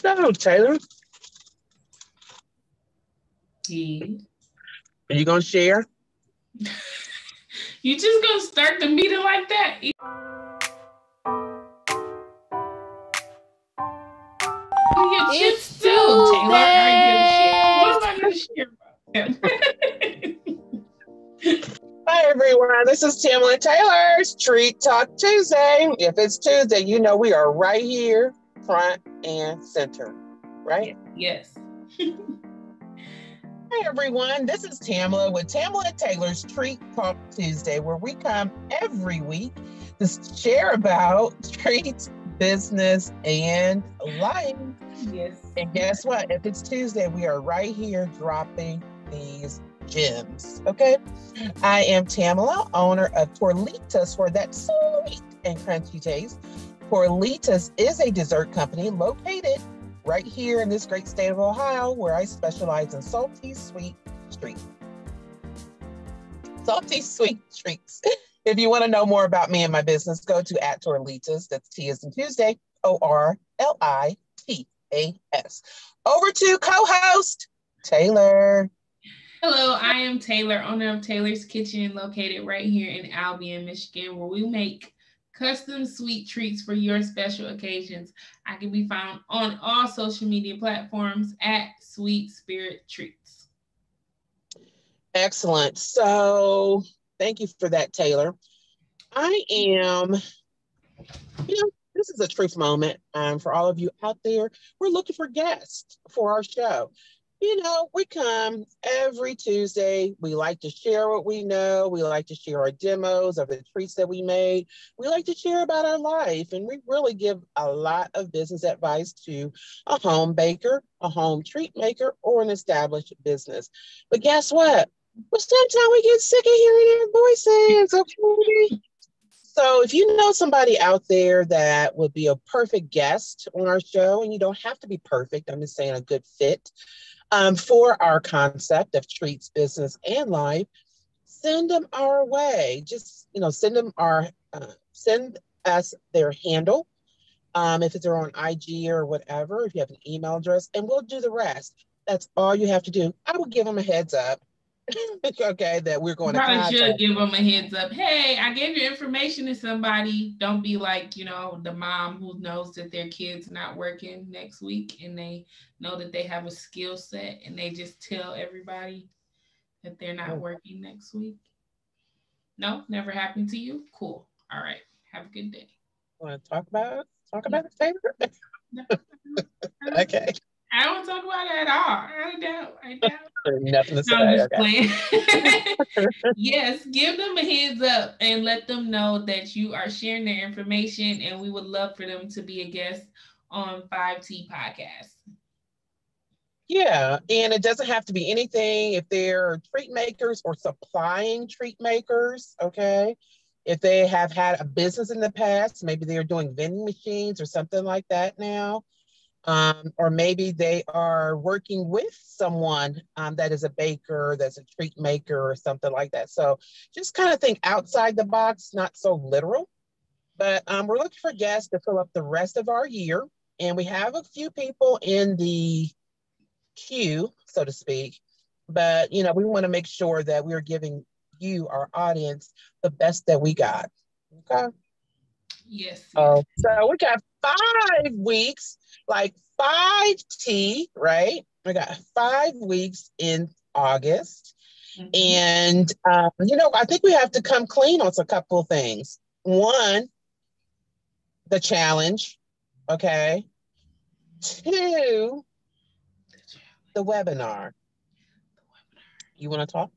So, Taylor, Yeah. are you going to share? You just gonna start the meeting like that? Your chips It's too, Taylor. Are you gonna share? Tuesday. What am I gonna share about? Hi, everyone. This is Tamlin Taylor's Treat Talk Tuesday. If it's Tuesday, you know we are right here, front and center, right? Yes. Hi, everyone. This is Tamla with Tamla Taylor's Treat Talk Tuesday, where we come every week to share about treats, business, and life. Yes. And guess what? If it's Tuesday, we are right here dropping these gems. Okay. I am Tamala, owner of Torlitas for that sweet and crunchy taste. Torlitas is a dessert company located right here in this great state of Ohio, where I specialize in salty sweet treats. Salty sweet treats. If you want to know more about me and my business, go to @Torlitas. That's T as in Tuesday, ORLITAS. Over to co-host Taylor. Hello, I am Taylor, owner of Taylor's Kitchen, located right here in Albion, Michigan, where we make custom sweet treats for your special occasions. I can be found on all social media platforms at Sweet Spirit Treats. Excellent. So thank you for that, Taylor. I am, this is a truth moment. For all of you out there, we're looking for guests for our show. We come every Tuesday. We like to share what we know. We like to share our demos of the treats that we made. We like to share about our life. And we really give a lot of business advice to a home baker, a home treat maker, or an established business. But guess what? Well, sometimes we get sick of hearing their voices, okay? So if you know somebody out there that would be a perfect guest on our show, and you don't have to be perfect, I'm just saying a good fit, for our concept of treats, business, and life, send them our way. Just, send us their handle. If it's on IG or whatever, if you have an email address, and we'll do the rest. That's all you have to do. I will give them a heads up. Okay, that we're going to Probably contact. should give them a heads up. Hey, I gave your information to somebody. Don't be like, the mom who knows that their kid's not working next week and they know that they have a skill set and they just tell everybody that they're not working next week. No, never happened to you? Cool. All right. Have a good day. Want to talk about it, Taylor? No, Okay. I don't talk about it at all. I don't. Nothing to say. No, I'm just Okay. playing. Yes, give them a heads up and let them know that you are sharing their information, and we would love for them to be a guest on 5T Podcast. Yeah, and it doesn't have to be anything if they're treat makers or supplying treat makers, okay? If they have had a business in the past, maybe they're doing vending machines or something like that now. Or maybe they are working with someone that is a baker, that's a treat maker or something like that. So just kind of think outside the box, not so literal. But we're looking for guests to fill up the rest of our year. And we have a few people in the queue, so to speak. But, we want to make sure that we're giving you, our audience, the best that we got. Okay. Yes. Oh, so we got 5 weeks, like 5T, right? We got 5 weeks in August. Mm-hmm. And, I think we have to come clean on a couple of things. One, the challenge, okay? 2, the webinar. You want to talk?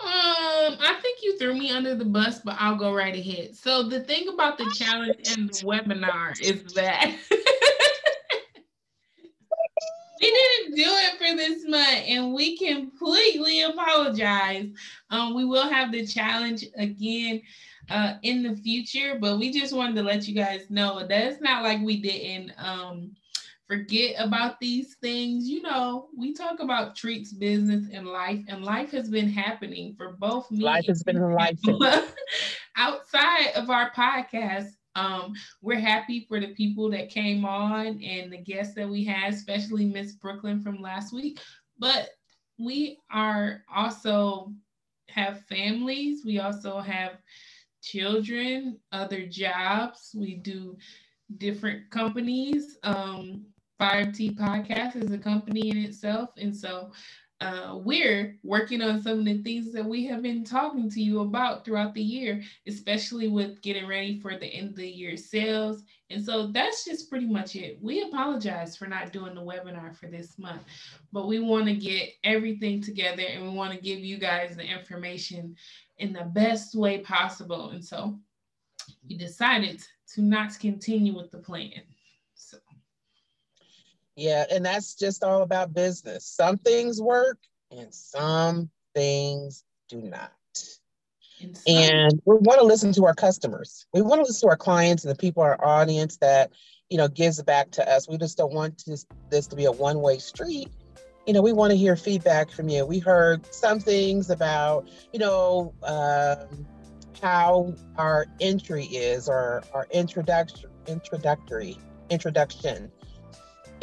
I think you threw me under the bus, but I'll go right ahead. So the thing about the challenge and the webinar is that we didn't do it for this month, and we completely apologize. We will have the challenge again in the future, but we just wanted to let you guys know that it's not like we didn't forget about these things. We talk about treats, business, and life has been happening for both me life has been life outside of our podcast. We're happy for the people that came on and the guests that we had, especially Miss Brooklyn from last week. But we are also have families. We also have children, other jobs. We do different companies. 5T Podcast is a company in itself. And so we're working on some of the things that we have been talking to you about throughout the year, especially with getting ready for the end of the year sales. And so that's just pretty much it. We apologize for not doing the webinar for this month, but we want to get everything together and we want to give you guys the information in the best way possible. And so we decided to not continue with the plan. So Yeah, and that's just all about business. Some things work and some things do not. And we want to listen to our customers. We want to listen to our clients and the people, our audience that, gives back to us. We just don't want this to be a one-way street. We want to hear feedback from you. We heard some things about, how our entry is, or our introduction.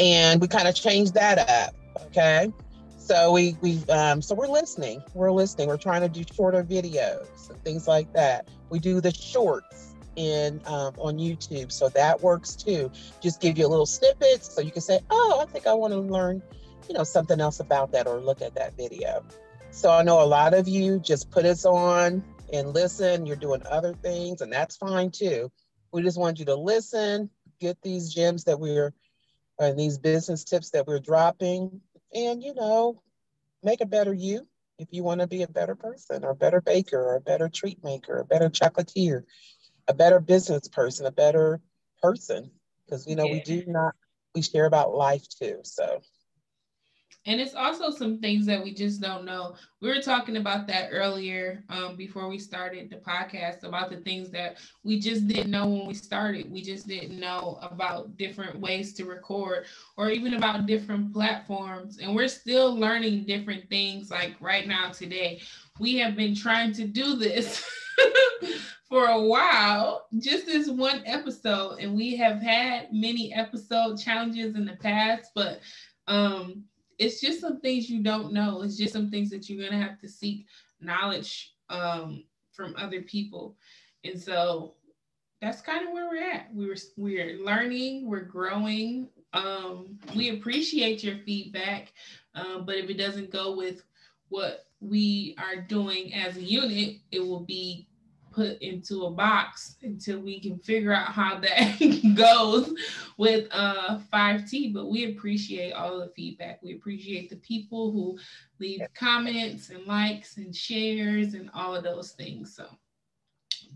And we kind of changed that up. Okay. So so we're listening. We're trying to do shorter videos and things like that. We do the shorts on YouTube. So that works too. Just give you a little snippet so you can say, oh, I think I want to learn, something else about that or look at that video. So I know a lot of you just put us on and listen. You're doing other things and that's fine too. We just want you to listen, get these gems that and these business tips that we're dropping, and make a better you if you want to be a better person, or a better baker, or a better treat maker, a better chocolatier, a better business person, a better person, because we share about life too. So. And it's also some things that we just don't know. We were talking about that earlier before we started the podcast, about the things that we just didn't know when we started. We just didn't know about different ways to record, or even about different platforms. And we're still learning different things. Like right now, today, we have been trying to do this for a while, just this one episode. And we have had many episode challenges in the past, but it's just some things you don't know. It's just some things that you're going to have to seek knowledge from other people. And so that's kind of where we're at. We're learning, we're growing. We appreciate your feedback, but if it doesn't go with what we are doing as a unit, it will be put into a box until we can figure out how that goes with 5T. But we appreciate all the feedback. We appreciate the people who leave comments and likes and shares and all of those things. So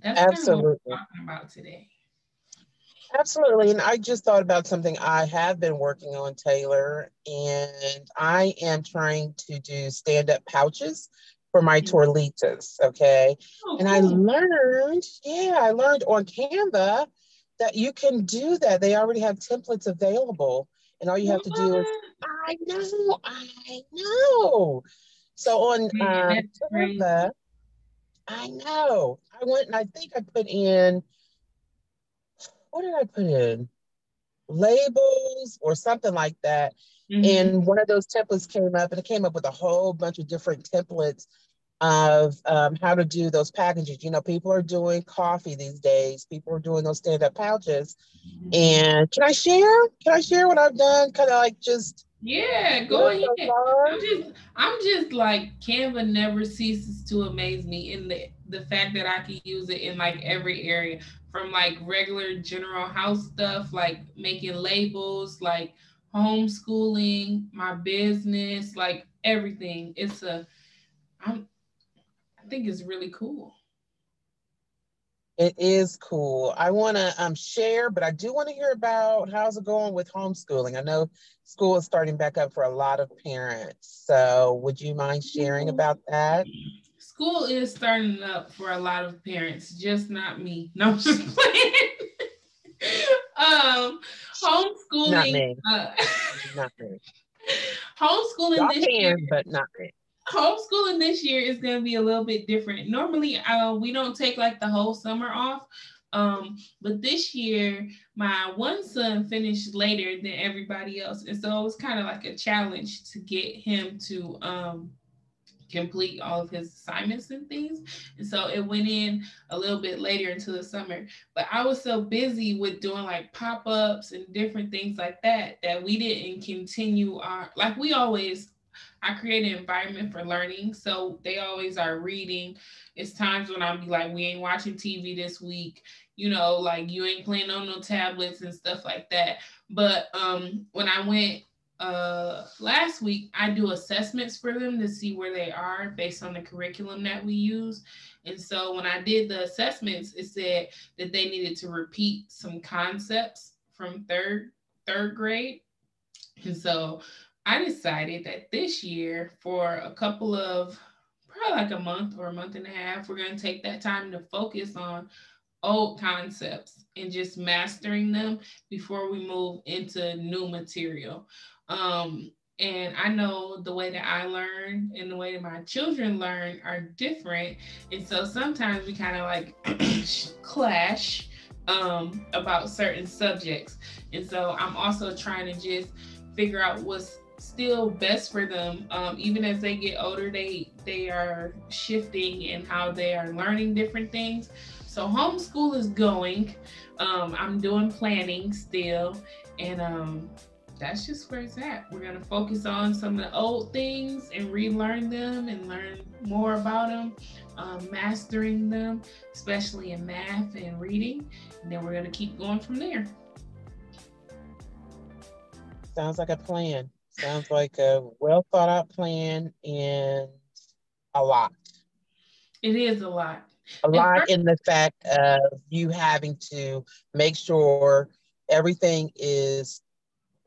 that's kind of what we're talking about today. Absolutely. And I just thought about something I have been working on, Taylor, and I am trying to do stand-up pouches for my torlitas, okay? Oh, and cool. I learned on Canva that you can do that. They already have templates available, and all you have to do is, I know. So on Canva, I know. I went and I think I put in, what did I put in? Labels or something like that. Mm-hmm. And one of those templates came up, and it came up with a whole bunch of different templates of how to do those packages. People are doing coffee these days. People are doing those stand-up pouches. Mm-hmm. And can I share what I've done? Kind of like just... Yeah, go ahead. I'm just like, Canva never ceases to amaze me in the fact that I can use it in like every area, from like regular general house stuff, like making labels, like homeschooling, my business, like everything. I think it's really cool. It is cool. I want to share, but I do want to hear about how's it going with homeschooling. I know school is starting back up for a lot of parents. So would you mind sharing about that? School is starting up for a lot of parents, just not me. No, I'm just playing. Homeschooling. Not me. Not me. Homeschooling Y'all this year, but not me. Homeschooling this year is going to be a little bit different. Normally, we don't take like the whole summer off, But this year, my one son finished later than everybody else. And so it was kind of like a challenge to get him to complete all of his assignments and things. And so it went in a little bit later into the summer. But I was so busy with doing like pop-ups and different things like that that we didn't continue our, like we always, I create an environment for learning. So they always are reading. It's times when I'll be like, we ain't watching TV this week, you know, like you ain't playing on no tablets and stuff like that. But when I went last week, I do assessments for them to see where they are based on the curriculum that we use. And so when I did the assessments, it said that they needed to repeat some concepts from third grade. And so I decided that this year, for a couple of probably like a month or a month and a half, we're going to take that time to focus on old concepts and just mastering them before we move into new material. And I know the way that I learn and the way that my children learn are different. And so sometimes we kind of like clash about certain subjects. And so I'm also trying to just figure out what's still best for them. Even as they get older, they are shifting in how they are learning different things. So homeschool is going. I'm doing planning still, and that's just where it's at. We're gonna focus on some of the old things and relearn them and learn more about them, mastering them, especially in math and reading. And then we're gonna keep going from there. Sounds like a plan. Sounds like a well thought out plan, and a lot. It is a lot. A lot in the fact of you having to make sure everything is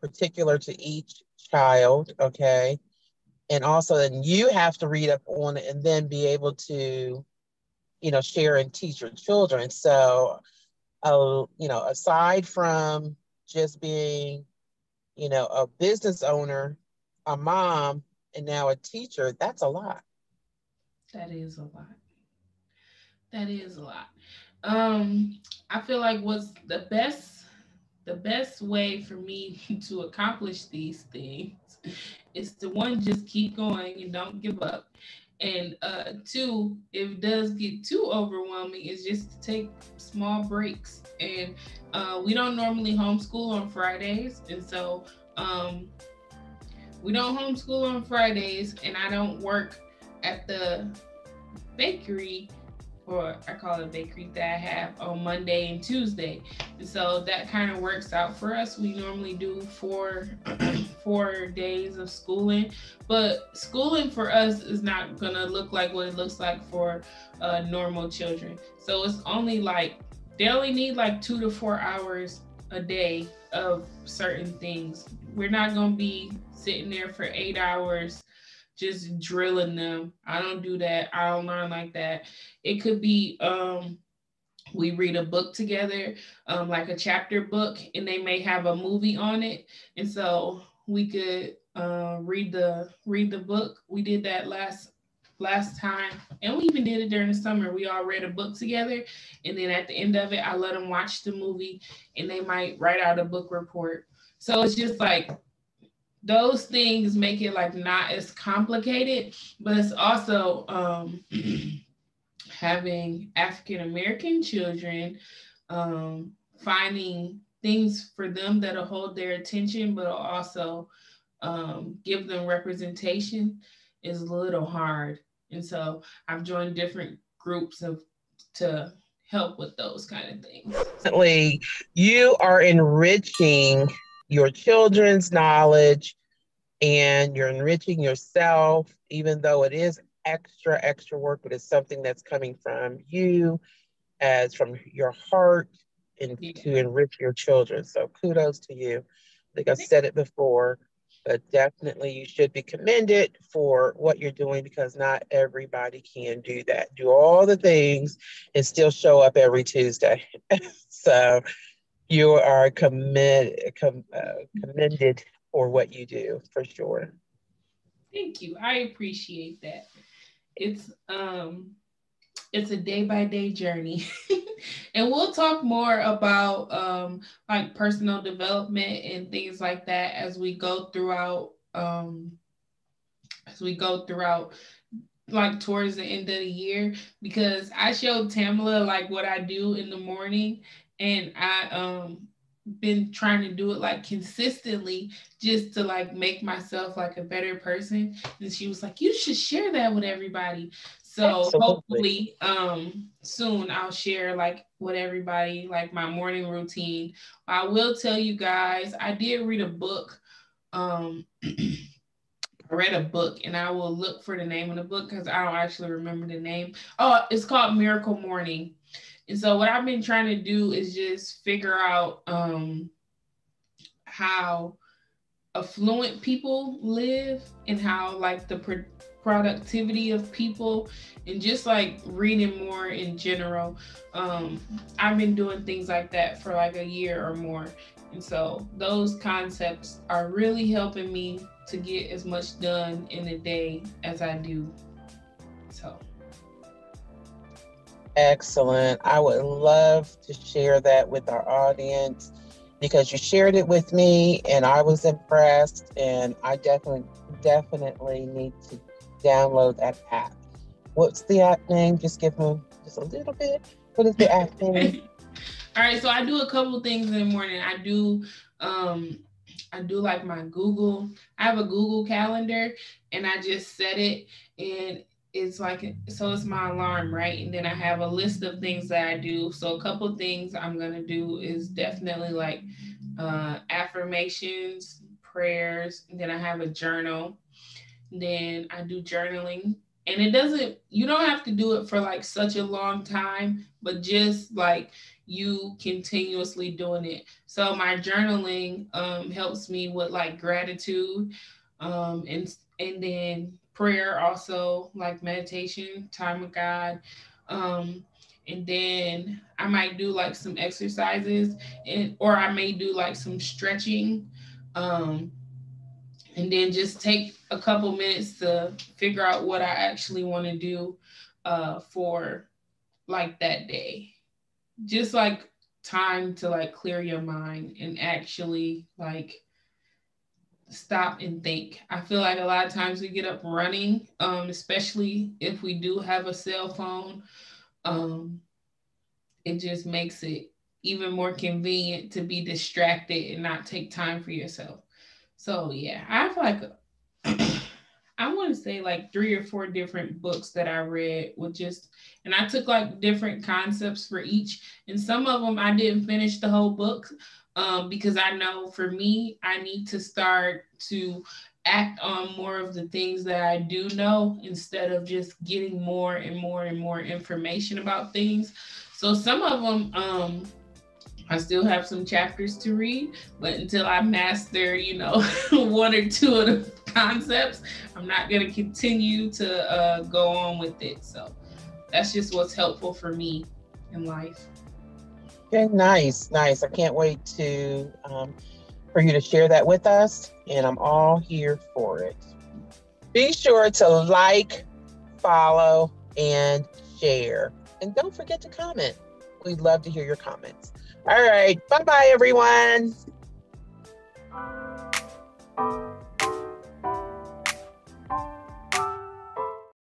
particular to each child, okay? And also then you have to read up on it and then be able to, share and teach your children. So, aside from just being, a business owner, a mom, and now a teacher, that's a lot. That is a lot. That is a lot. I feel like what's the best way for me to accomplish these things is to, one, just keep going and don't give up. And two, if it does get too overwhelming, is just to take small breaks. And we don't normally homeschool on Fridays. And so we don't homeschool on Fridays, and I don't work at the bakery, or I call it a bakery, that I have on Monday and Tuesday. And so that kind of works out for us. We normally do four 4 days of schooling, but schooling for us is not gonna look like what it looks like for normal children. So it's only like, they only need like 2 to 4 hours a day of certain things. We're not gonna be sitting there for 8 hours just drilling them. I don't do that. I don't learn like that. It could be we read a book together, like a chapter book, and they may have a movie on it, and so we could read the book. We did that last time, and we even did it during the summer. We all read a book together, and then at the end of it, I let them watch the movie, and they might write out a book report. So it's just like, those things make it like not as complicated, but it's also having African American children, finding things for them that'll hold their attention, but also give them representation, is a little hard. And so I've joined different groups to help with those kind of things. Definitely, you are enriching your children's knowledge and you're enriching yourself, even though it is extra work, but it's something that's coming from you, as from your heart, and to enrich your children. So kudos to you. I think I've said it before, but definitely you should be commended for what you're doing, because not everybody can do that. Do all the things and still show up every Tuesday. So you are commended for what you do, for sure. Thank you. I appreciate that. It's it's a day-by-day journey. And we'll talk more about like personal development and things like that as we go throughout like towards the end of the year, because I showed Tamala like what I do in the morning, and I been trying to do it like consistently just to like make myself like a better person. And she was like, you should share that with everybody. So Absolutely. hopefully soon I'll share like with everybody like my morning routine. I will tell you guys, I did read a book. I read a book, and I will look for the name of the book because I don't actually remember the name. Oh, it's called Miracle Morning. And so what I've been trying to do is just figure out how affluent people live, and how like the productivity of people, and just like reading more in general. I've been doing things like that for like a year or more. And so those concepts are really helping me to get as much done in a day as I do. So Excellent. I would love to share that with our audience because you shared it with me and I was impressed, and I definitely need to download that app. What's the app name? Just give me just a little bit. What is the app name? All right, so I do a couple things in the morning. I do like my Google. I have a Google Calendar, and I just set it, and it's like, so it's my alarm, right? And then I have a list of things that I do. So a couple things I'm gonna do is definitely like affirmations, prayers, and then I have a journal. Then I do journaling. And you don't have to do it for like such a long time, but just like you continuously doing it. So my journaling helps me with like gratitude, and then prayer also, like meditation, time with God. Um, and then I might do like some exercises, or I may do like some stretching. Um, and then just take a couple minutes to figure out what I actually want to do for like that day. Just like time to like clear your mind and actually like stop and think. I feel like a lot of times we get up running, especially if we do have a cell phone. Um, it just makes it even more convenient to be distracted and not take time for yourself. So yeah, I have like I want to say like 3 or 4 different books that I read with just, and I took like different concepts for each. And some of them I didn't finish the whole book because I know for me, I need to start to act on more of the things that I do know instead of just getting more and more and more information about things. So some of them, I still have some chapters to read, but until I master, 1 or 2 of the concepts, I'm not going to continue to go on with it. So that's just what's helpful for me in life. Okay, nice. I can't wait to for you to share that with us, and I'm all here for it. Be sure to like, follow, and share. And don't forget to comment. We'd love to hear your comments. All right. Bye-bye, everyone.